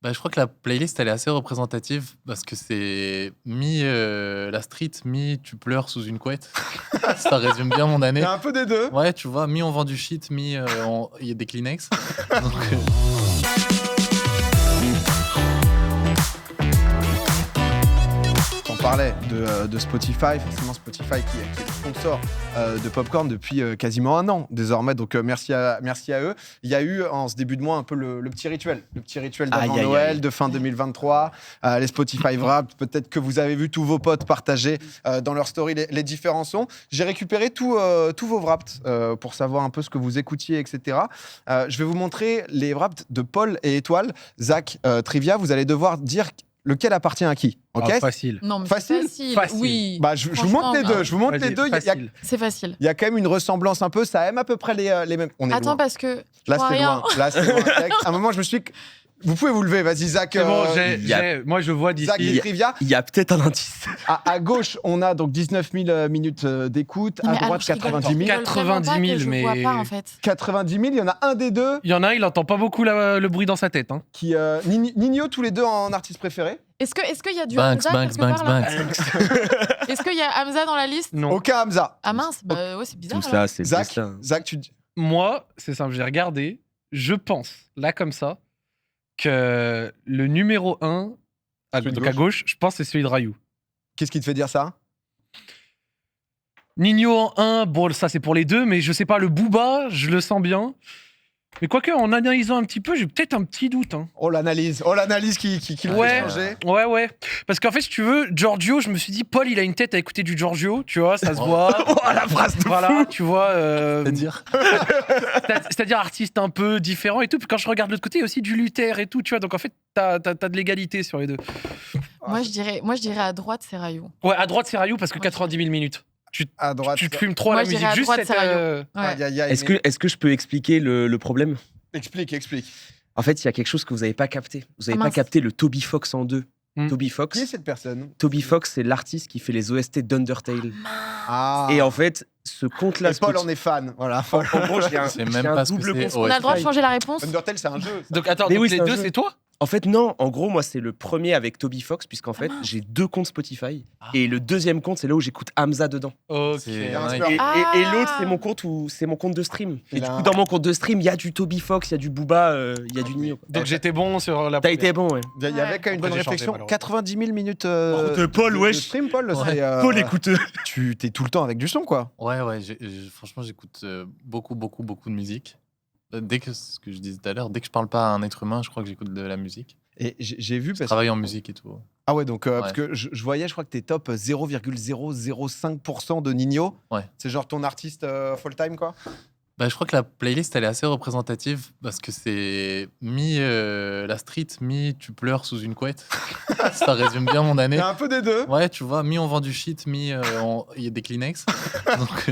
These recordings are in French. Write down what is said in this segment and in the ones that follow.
Bah, je crois que la playlist, elle est assez représentative parce que c'est la street, tu pleures sous une couette. Ça résume bien mon Il y année. a un peu des deux. Ouais, tu vois, on vend du shit, il y a des Kleenex. Donc, On parlait de Spotify, forcément Spotify qui est sponsor de Popcorn depuis quasiment un an désormais, donc merci à eux. Il y a eu en ce début de mois un peu le petit rituel d'avant Noël, de fin 2023, les Spotify Wrapped, peut-être que vous avez vu tous vos potes partager dans leur story les différents sons. J'ai récupéré tous vos Wrapped pour savoir un peu ce que vous écoutiez, etc. Je vais vous montrer les Wrapped de Paul et Étoile. Zach, Trivia, vous allez devoir dire lequel appartient à qui. Ok. Facile. Non, mais Facile. c'est facile. Oui. Bah, je vous montre les deux. Je vous montre les deux. C'est facile. Il y a quand même une ressemblance un peu. Ça aime à peu près les mêmes. On est Attends, loin. parce que. Là, vois c'est rien. loin. Là, c'est loin. À un moment, je me suis dit. Vous pouvez vous lever. Vas-y, Zach. C'est bon, moi je vois Zach et d'ici. Trivia. Il y a peut-être un indice. À gauche, on a donc 19 000 minutes d'écoute. Non, À mais droite, alors, je rigole 90 000. pas, 90 000, je mais- vois pas, en fait. 90 000. Il y en a un des deux Il y en a un, il entend pas beaucoup le bruit dans sa tête. Hein. qui. Nino, tous les deux en artiste préféré. Est-ce qu'il y a du Banks, Hamza Banks, quelque part, Banks, là Banks. Est-ce qu'il y a Hamza dans la liste Non. Aucun Hamza. Ah mince, bah ouais, c'est bizarre. Tout alors. ça, c'est Zach, plus ça. Zach, tu dis. Moi, c'est simple, j'ai regardé. Je pense, là comme ça, que le numéro 1, Celui de donc à gauche, je pense que c'est celui de Rayou. Qu'est-ce qui te fait dire ça? Nino en 1, bon, ça c'est pour les deux, mais je sais pas, le Booba, je le sens bien. Mais quoique, en analysant un petit peu, j'ai peut-être un petit doute. Hein. Oh, l'analyse qui le fait Ouais. changer. Ouais. Parce qu'en fait, si tu veux, Giorgio, je me suis dit, Paul, il a une tête à écouter du Giorgio, tu vois, ça se voit. Oh, la phrase de Voilà, fou. tu vois. C'est-à-dire C'est-à-dire artiste un peu différent et tout. Puis quand je regarde de l'autre côté, il y a aussi du Luther et tout, tu vois. Donc en fait, t'as de l'égalité sur les deux. Moi, je dirais à droite, c'est Rayou. Ouais, à droite, c'est Rayou parce que 90 000 minutes. À droite. Tu te fumes trop à Moi, la je musique. dirais à Juste droite, cette. c'est Rayou. Ouais. Aïe, aïe, aïe, Est-ce que je peux expliquer le problème? Explique. En fait, il y a quelque chose que vous n'avez pas capté. Vous n'avez Ah, pas mince. capté le Toby Fox en deux. Toby Qui est Fox, cette personne? c'est l'artiste qui fait les OST d'Undertale. Ah. Et en fait, ce compte-là... Et Paul en est fan. Voilà. En gros, j'ai un, C'est j'ai même un pas ce que double c'est. compte. On a le droit de Ouais. changer la réponse. Undertale, c'est un jeu. Donc attends, Mais donc oui, les c'est un deux, jeu. c'est toi? En fait, non. En gros, moi, c'est le premier avec Toby Fox, puisqu'en fait, j'ai 2 comptes Spotify. Et le deuxième compte, c'est là où j'écoute Hamza dedans. Ok. C'est- un ouais, sport. Et, Ah. et l'autre, c'est mon compte de stream. Et Il du a coup, un- dans mon compte de stream, il y a du Toby Fox, il y a du Booba, il y a du Nio. Donc j'étais bon sur la T'as première. été bon, ouais. Il y avait quand même une Après, bonne j'ai changé, réflexion. malheureusement. 90 000 minutes de Paul, de wesh. stream, Paul. Ouais. C'est, Paul, écoute. Tu t'es tout le temps avec du son, quoi. Ouais, franchement, j'écoute beaucoup de musique. Dès que, ce que je disais tout à l'heure, dès que je parle pas à un être humain, je crois que j'écoute de la musique. Et j'ai vu Je parce travaille en musique et tout. Ah ouais, donc parce Ouais. que je voyais, je crois que t'es top 0,005% de Nino. Ouais. C'est genre ton artiste full time, quoi. Bah, je crois que la playlist, elle est assez représentative parce que c'est la street, tu pleures sous une couette. Ça résume bien mon Il année. y a un peu des deux. Ouais, tu vois, on vend du shit, il y a des Kleenex. Donc,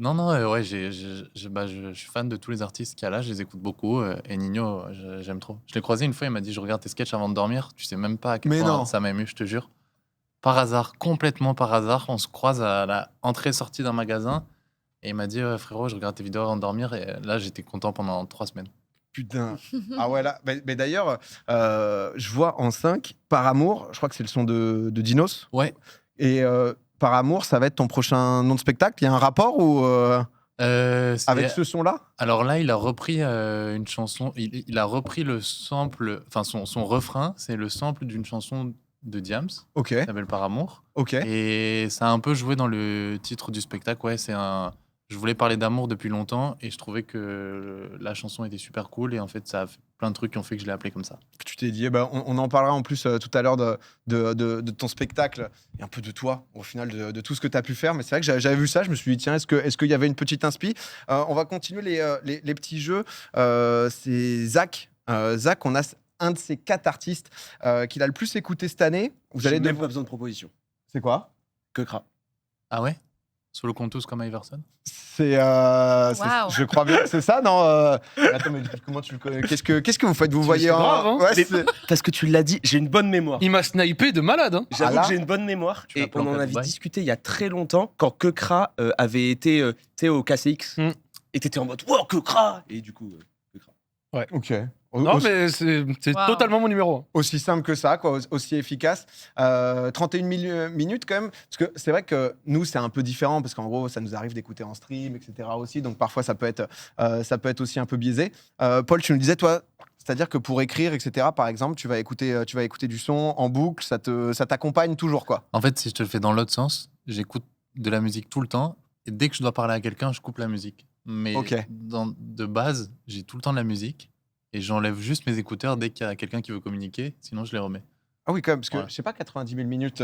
ouais, je suis fan de tous les artistes qu'il y a là, je les écoute beaucoup. Et Nino, j'aime trop. Je l'ai croisé une fois, il m'a dit, je regarde tes sketchs avant de dormir. Tu sais même pas à quel Mais point non. ça m'a ému, je te jure. Par hasard, complètement par hasard, on se croise à la entrée-sortie d'un magasin. Et il m'a dit, frérot, je regarde tes vidéos avant de dormir. Et là, j'étais content pendant 3 semaines. Putain. Ah ouais, là. Mais d'ailleurs, je vois en 5, Par Amour, je crois que c'est le son de Dinos. Ouais. Et Par Amour, ça va être ton prochain nom de spectacle. Il y a un rapport ou avec ce son-là? Alors là, il a repris une chanson. Il a repris le sample, enfin son refrain, c'est le sample d'une chanson de Diams, Ok, qui s'appelle Par Amour. ok. Et ça a un peu joué dans le titre du spectacle. Ouais, je voulais parler d'amour depuis longtemps et je trouvais que la chanson était super cool. Et en fait, ça a fait plein de trucs qui ont fait que je l'ai appelé comme ça. Tu t'es dit, eh ben, on en parlera en plus tout à l'heure de ton spectacle et un peu de toi, au final, de tout ce que tu as pu faire. Mais c'est vrai que j'avais vu ça, je me suis dit, tiens, est-ce qu'il y avait une petite inspi? On va continuer les petits jeux. C'est Zach. Zach, on a un de ces 4 artistes qu'il a le plus écouté cette année. Vous allez J'ai même devoir- pas besoin de proposition. C'est quoi? Que cra. Ah ouais? Solo Contus comme Iverson? Waouh. Je crois bien, c'est ça, non Attends, mais comment tu le connais? Qu'est-ce que vous faites? Vous voyez c'est en... grave, hein. Ouais, Mais- c'est- Parce que tu l'as dit, j'ai une bonne mémoire. Il m'a snipé de malade. Hein. J'avoue Ah là que j'ai une bonne mémoire. Tu l'as Et on planté en à avait Dubaï. discuté il y a très longtemps quand Kekra avait été tu sais, au KCX. Mm. Et t'étais en mode wow, Kekra. Et du coup, Kekra. Ok. Non, mais c'est Wow. totalement mon numéro 1. Aussi simple que ça, quoi, aussi efficace. 31 minutes quand même, parce que c'est vrai que nous, c'est un peu différent, parce qu'en gros, ça nous arrive d'écouter en stream, etc. aussi, donc parfois, ça peut être aussi un peu biaisé. Paul, tu nous disais, toi, c'est-à-dire que pour écrire, etc., par exemple, tu vas écouter du son en boucle, ça t'accompagne toujours, quoi. En fait, si je te le fais dans l'autre sens, j'écoute de la musique tout le temps. Et dès que je dois parler à quelqu'un, je coupe la musique. Mais Ok. de base, j'ai tout le temps de la musique. Et j'enlève juste mes écouteurs dès qu'il y a quelqu'un qui veut communiquer. Sinon, je les remets. Ah oui, quand même, parce que Ouais. je sais pas, 90 000 minutes,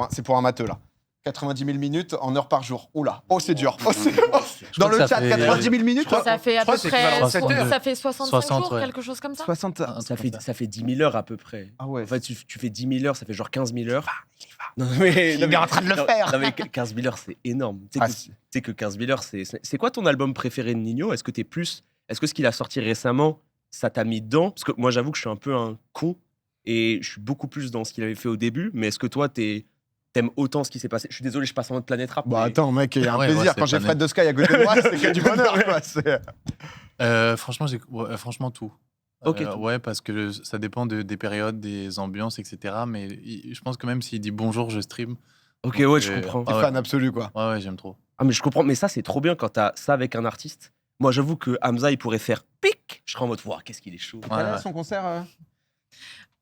c'est pour un matheux, là. 90 000 minutes en heure par jour. Oula, c'est dur. Oh, c'est- Je Dans crois que le ça chat, fait- 90 000 minutes Ça fait à crois peu que c'est près équivalent à 7 heures. ça fait 65 60, jours, ouais. quelque chose comme ça. 60. Un truc Ça comme fait 10 000 heures à peu près. Ah ouais. En fait, tu fais 10 000 heures, ça fait genre 15 000 heures. Non, Il est en train de le faire. Non, mais 15 000 heures, c'est énorme. Tu sais Ah, que- si. tu sais que 15 000 heures, c'est quoi ton album préféré de Nino? Est-ce que ce qu'il a sorti récemment, ça t'a mis dedans? Parce que moi, j'avoue que je suis un peu un con et je suis beaucoup plus dans ce qu'il avait fait au début. Mais est-ce que toi, t'aimes autant ce qui s'est passé? Je suis désolé, je passe en mode planète rap. Bah mais- attends, mec, il y a un Ouais, plaisir. ouais, c'est Quand j'ai pas Fred de Sky à côté de moi, c'est que du bonheur, quoi. Franchement, franchement, tout. Ok, tout. Ouais, parce que ça dépend des périodes, des ambiances, etc. Mais je pense que même s'il dit bonjour, je stream. Ok, Donc, ouais, je comprends. T'es Ah ouais. fan absolu, quoi. Ouais, ouais, j'aime trop. Ah, mais je comprends. Mais ça, c'est trop bien quand t'as ça avec un artiste. Moi, j'avoue que Hamza, il pourrait faire pic. Je serais en mode, waouh, qu'est-ce qu'il est chaud. Ouais, ouais. Son concert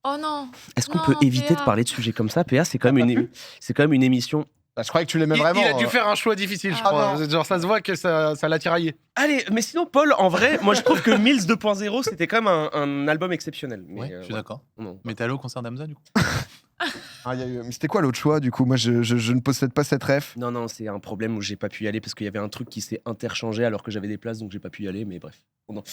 Oh non. Est-ce qu'on Non, peut éviter PA. de parler de sujets comme ça? PA, c'est quand même une émission. Bah, je croyais que tu l'aimais Il vraiment. a dû faire un choix difficile, je Ah crois. Genre, ça se voit que ça l'a tiraillé. Allez, mais sinon, Paul, en vrai, moi, je trouve que Mills 2.0, c'était quand même un album exceptionnel. Mais, Ouais, je suis ouais. d'accord. Non. Mais t'es allé au concert d'Amza, du coup? Mais c'était quoi l'autre choix, du coup? Moi, je ne possède pas cette ref. Non, non, c'est un problème où j'ai pas pu y aller parce qu'il y avait un truc qui s'est interchangé alors que j'avais des places, donc j'ai pas pu y aller, mais bref. Bon, non.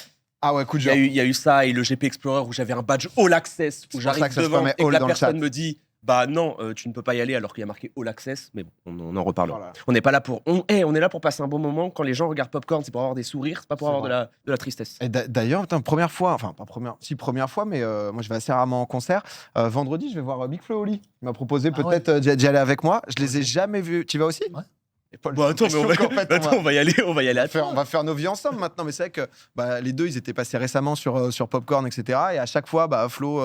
Ah ouais, coup de Il y, a dur. eu, il y a eu ça et le GP Explorer où j'avais un badge All Access, C'est où pour ça j'arrive que ça se devant permet et que All la dans le personne chat. me dit bah non, tu ne peux pas y aller alors qu'il y a marqué All Access, mais bon, on en reparlera. Voilà. On n'est pas là pour. On est là pour passer un bon moment. Quand les gens regardent Popcorn, c'est pour avoir des sourires, c'est pas pour C'est avoir de la tristesse. Et d'ailleurs, putain, première fois, enfin pas première, si première fois, mais moi je vais assez rarement en concert. Vendredi, je vais voir Big Flo et Oli. Il m'a proposé Ah peut-être d'y aller avec moi. Je les ai jamais vus. Tu vas aussi? Ouais. Et Paul, Bon, attends, mais on va, en fait, attends, on va y aller à on va faire nos vies ensemble maintenant. Mais c'est vrai que les deux, ils étaient passés récemment sur Popcorn, etc. Et à chaque fois, Flo,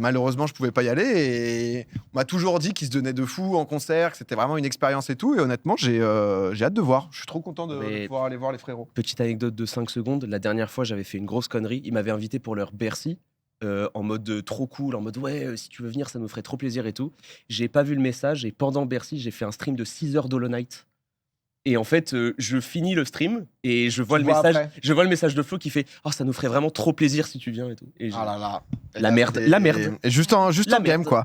malheureusement, je pouvais pas y aller. Et on m'a toujours dit qu'il se donnait de fou en concert, que c'était vraiment une expérience et tout. Et honnêtement, j'ai hâte de voir. Je suis trop content de pouvoir aller voir les frérots. Petite anecdote de 5 secondes. La dernière fois, j'avais fait une grosse connerie. Ils m'avaient invité pour leur Bercy. En mode trop cool, en mode ouais, si tu veux venir, ça nous ferait trop plaisir et tout. J'ai pas vu le message et pendant Bercy, j'ai fait un stream de 6 heures d'Hollow Knight. Et en fait, je finis le stream et je vois Tu le vois message. après. Je vois le message de Flo qui fait oh ça nous ferait vraiment trop plaisir si tu viens et tout. Et Ah là là. La merde, la merde. Et juste en La game, merde. quoi.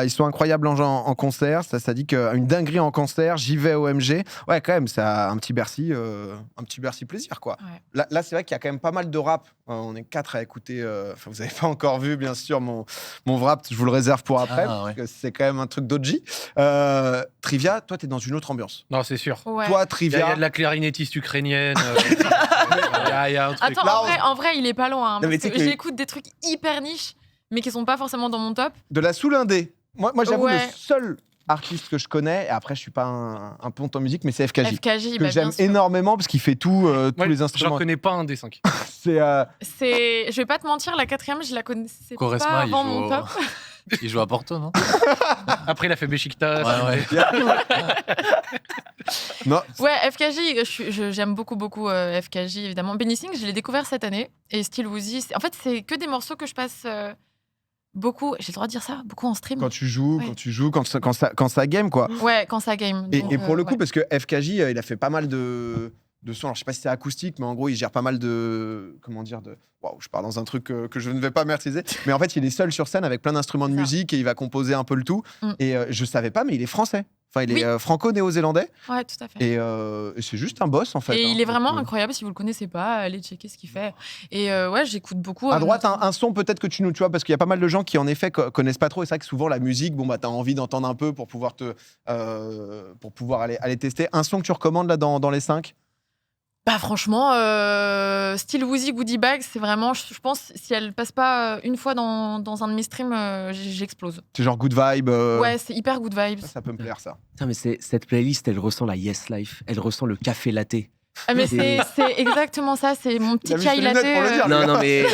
Ils sont incroyables en concert. Ça dit qu'une dinguerie en concert. J'y vais au MG. Ouais, quand même, c'est un petit Bercy plaisir, quoi. Ouais. Là c'est vrai qu'il y a quand même pas mal de rap. On est 4 à écouter. Enfin, vous n'avez pas encore vu, bien sûr, mon rap. Je vous le réserve pour après. Ah, ouais. Parce que c'est quand même un truc d'OG. Trivia, toi, t'es dans une autre ambiance. Non, c'est sûr. Ouais. Toi, Il y, a Trivia. de la clarinettiste ukrainienne. Il y a un truc. Attends, Là, en vrai, il est pas loin. Hein, Non, mais parce tu sais que que- j'écoute des trucs hyper niches, mais qui sont pas forcément dans mon top. De la soul-indé. Moi j'avoue, Ouais. le seul artiste que je connais, et après, je suis pas un pont en musique, mais c'est FKJ. FKJ, Que bah, j'aime bien sûr. énormément parce qu'il fait tous Moi, les j'en instruments. connais pas un des 5. C'est Je vais pas te mentir, la quatrième, je la connaissais pas Choresma, il avant joue mon au- top. Il joue à Porto, non? Après, il a fait Beşiktaş. Ouais, ouais. non, Ouais, FKJ, j'aime beaucoup FKJ, évidemment. Benny Singh, je l'ai découvert cette année. Et Still Woozy, en fait, c'est que des morceaux que je passe beaucoup, j'ai le droit de dire ça, beaucoup en stream. quand tu joues, Ouais. quand ça game, quoi. Ouais, quand ça game. Et, Donc, et pour le coup, ouais. parce que FKJ, il a fait pas mal de sons. Alors, je sais pas si c'est acoustique, mais en gros, il gère pas mal de. Comment dire de... Waouh, je pars dans un truc que je ne vais pas maîtriser. Mais en fait, il est seul sur scène avec plein d'instruments de C'est ça. musique et il va composer un peu le tout. Mm. Et je savais pas, mais il est français. Enfin, il est Oui. franco-néo-zélandais. Ouais, tout à fait. Et c'est juste un boss, en fait. Et hein. il est vraiment Donc, incroyable. Si vous le connaissez pas, allez checker ce qu'il fait. Et ouais, j'écoute beaucoup. à droite, un son peut-être que tu vois, parce qu'il y a pas mal de gens qui en effet connaissent pas trop. Et c'est vrai que souvent la musique, t'as envie d'entendre un peu pour pouvoir aller tester. Un son que tu recommandes là dans les 5? Bah franchement, Still Woozy Goodie Bag, c'est vraiment, je pense, si elle passe pas une fois dans un de mes streams, j'explose. C'est genre good vibe. Ouais, c'est hyper good vibes. Ça peut me plaire, ça. Putain, mais cette playlist, elle ressent la Yes Life, elle ressent le café latte. Ah, mais c'est exactement ça, c'est mon petit Il a mis chai ses latte. lunettes pour le dire. Non, non, mais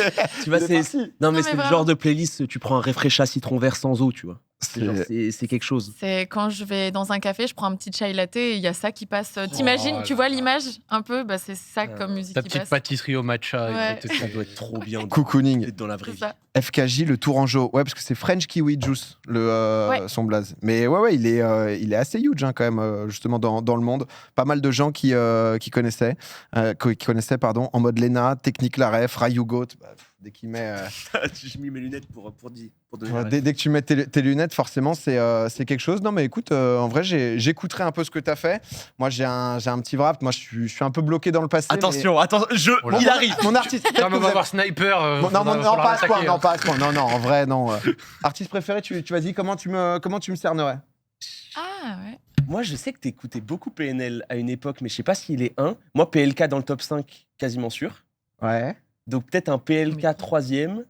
tu vois, Il est c'est parti. non, mais mais c'est le vraiment. genre de playlist, tu prends un réfrécha citron vert sans eau, tu vois. C'est- C'est quelque chose. C'est quand je vais dans un café, je prends un petit chai latte et il y a ça qui passe. T'imagines, là tu vois là. l'image un peu, bah c'est ça comme musique Ta qui petite passe. pâtisserie au matcha. Ouais. écoute, Ça doit être trop bien Cocooning. d'être dans la vraie C'est vie. ça. FKJ, le Tourangeau. Ouais, parce que c'est French Kiwi Juice, Ouais. son blaze. Mais ouais, il est assez huge quand même, justement, dans le monde. Pas mal de gens qui connaissaient, en mode Lena, Technique la ref, Rayugot. Dès qu'il met. J'ai mis mes lunettes pour donner Ouais, la dès que tu mets tes lunettes, forcément, c'est quelque chose. Non, mais écoute, en vrai, j'écouterai un peu ce que tu as fait. Moi, j'ai un petit rap. Moi, je suis un peu bloqué dans le passé. Attention, Oh là. mais- il arrive. Mon artiste. Non, mais on va voir Sniper. Non, faudra pas à ce point. l'attaquer, Non, hein. pas à ce point. Non, en vrai, non. Artiste préféré, tu vas dire comment tu me cernerais? Ah ouais. Moi, je sais que t'écoutais beaucoup PNL à une époque, mais je sais pas s'il est 1. Moi, PLK dans le top 5, quasiment sûr. Ouais. Donc peut-être un PLK Mais- 3e.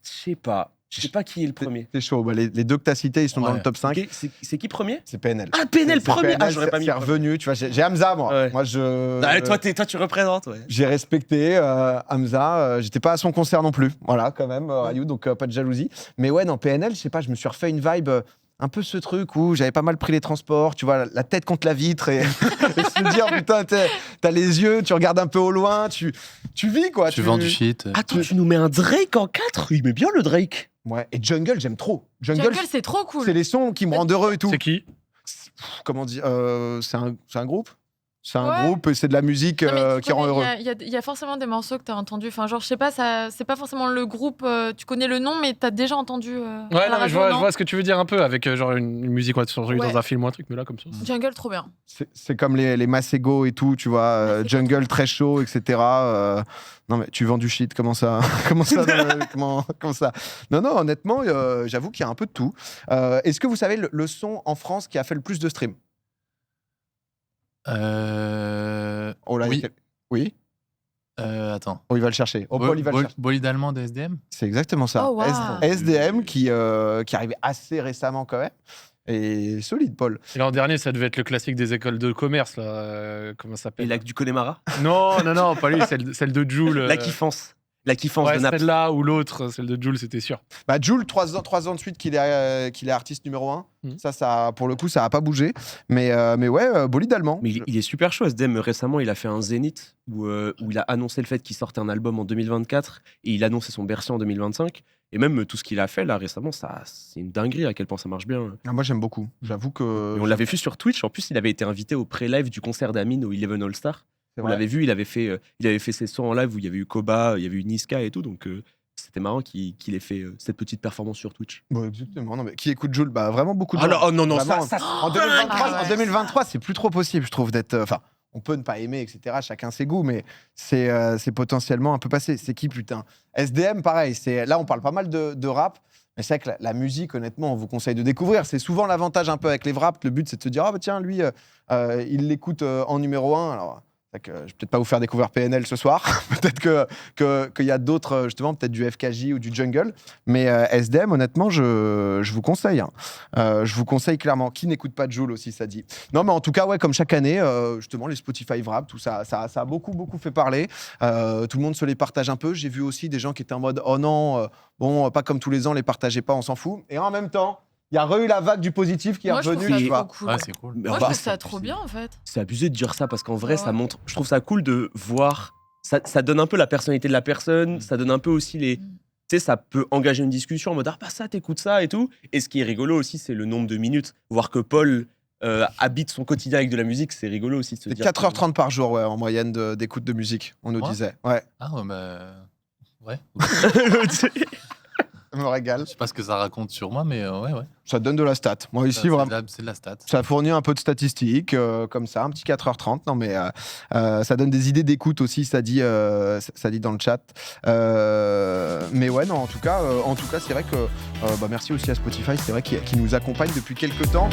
Je sais pas. Je sais pas qui est le premier. C'est chaud. Bah, les deux que tu as cités, ils sont dans Ouais. le top 5. Ok, c'est qui premier? C'est PNL. Ah, PNL C'est premier. Ah, PNL, j'aurais pas mis. c'est le premier. revenu. Tu vois, j'ai Hamza, moi. Ouais. Moi, je. Ah, toi, tu représentes, ouais. J'ai respecté Hamza. J'étais pas à son concert non plus. Voilà, quand même, Rayou, donc pas de jalousie. Mais ouais, non, PNL, je sais pas, je me suis refait une vibe. Un peu ce truc où j'avais pas mal pris les transports, tu vois, la tête contre la vitre et, et se dire, putain, t'as les yeux, tu regardes un peu au loin, tu vis, quoi. Tu vends du shit. Attends, tu nous mets un Drake en 4? Il met bien le Drake. Ouais, et Jungle, j'aime trop. Jungle, Jungle, c'est trop cool. c'est les sons qui me rendent heureux et tout. C'est qui? Comment dire c'est un groupe. C'est un Ouais. groupe et c'est de la musique Non, mais tu qui rend connais, heureux. Il y a forcément des morceaux que tu as entendus. Enfin, genre, je sais pas, ça, c'est pas forcément le groupe, tu connais le nom, mais tu as déjà entendu. Ouais, à la non, mais je radio, vois, non je vois ce que tu veux dire un peu avec genre une musique ouais, sur Ouais. dans un film ou un truc, mais là comme ça. Jungle, trop bien. C'est comme les Masego et tout, tu vois, Masego, Jungle très chaud, etc. Non mais tu vends du shit, comment ça comment ça? Non, honnêtement, j'avoue qu'il y a un peu de tout. Est-ce que vous savez le son en France qui a fait le plus de streams? Oh là, Oui. il y a quel- Oui. Attends. Oh, il va le chercher. Oh, Paul, il va le chercher. Bolide allemand de SDM. C'est exactement ça. Oh, wow. SDM qui arrivait assez récemment quand même. Et solide, Paul. Et l'an dernier, ça devait être le classique des écoles de commerce, là. Comment ça Et s'appelle? Lac du Connemara. Non, pas lui, celle de Jules. La kiffance. La kiffance Ouais, de Naples. celle-là ou l'autre, celle de Jules, c'était sûr. Bah, Jul, 3 ans de suite qu'il est artiste numéro 1. Mhm. Ça, pour le coup, ça n'a pas bougé. Mais ouais, bolide allemand. Mais il est super chaud, SDM. Récemment, il a fait un Zénith où il a annoncé le fait qu'il sortait un album en 2024 et il annonçait son Bercy en 2025. Et même tout ce qu'il a fait là récemment, c'est une dinguerie à quel point ça marche bien. Ah, moi, j'aime beaucoup. J'avoue que. Et on l'avait vu sur Twitch. En plus, il avait été invité au pré-live du concert d'Amine au Eleven All Star. C'est On vrai. l'avait vu, il avait fait ses sons en live où il y avait eu Koba, il y avait eu Niska et tout. Donc c'était marrant qu'il ait fait cette petite performance sur Twitch. Bon, exactement. Non, mais qui écoute Jul? Bah, vraiment beaucoup de Ah gens. non, oh non, non, Vraiment, ça, en 2023, Ah ouais. en 2023, c'est plus trop possible, je trouve, d'être. Enfin, on peut ne pas aimer, etc. Chacun ses goûts, mais c'est potentiellement un peu passé. C'est qui, putain? SDM, pareil. Là, on parle pas mal de rap. Mais c'est vrai que la musique, honnêtement, on vous conseille de découvrir. C'est souvent l'avantage un peu avec les wraps. Le but, c'est de se dire, ah bah tiens, lui, il l'écoute en numéro 1. Alors, c'est que je vais peut-être pas vous faire découvrir PNL ce soir. Peut-être qu'il y a d'autres, justement, peut-être du FKJ ou du Jungle. Mais SDM, honnêtement, je vous conseille. Hein. Je vous conseille clairement. Qui n'écoute pas Jul aussi, ça dit. Non, mais en tout cas, ouais, comme chaque année, justement, les Spotify Wraps, tout ça, ça a beaucoup fait parler. Tout le monde se les partage un peu. J'ai vu aussi des gens qui étaient en mode, oh non, bon, pas comme tous les ans, les partagez pas, on s'en fout. Et en même temps, il y a eu la vague du positif qui est Moi, je trouve revenue, ça tu trop vois. cool. Ouais, c'est cool. Mais Moi, enfin, je trouve ça trop bien, en fait. c'est abusé de dire ça parce qu'en vrai, Ouais. ça montre. Je trouve ça cool de voir. Ça donne un peu la personnalité de la personne. Ça donne un peu aussi les. Mm. Tu sais, ça peut engager une discussion en mode ah, bah ça, t'écoutes ça et tout. Et ce qui est rigolo aussi, c'est le nombre de minutes. Voir que Paul habite son quotidien avec de la musique, c'est rigolo aussi de se C'est dire. 4h30 par jour, ouais, en moyenne d'écoute de musique, on nous Ouais. disait. Ouais, Ah ouais, bah. Ouais. ça me régale. Je sais pas ce que ça raconte sur moi, mais ouais. Ça donne de la stat. Moi, ici, C'est vraiment. c'est de la stat. Ça fournit un peu de statistiques, comme ça, un petit 4h30. Non, mais ça donne des idées d'écoute aussi, ça dit dans le chat. Mais ouais, non, en tout cas c'est vrai que. Merci aussi à Spotify, c'est vrai, qui nous accompagne depuis quelques temps.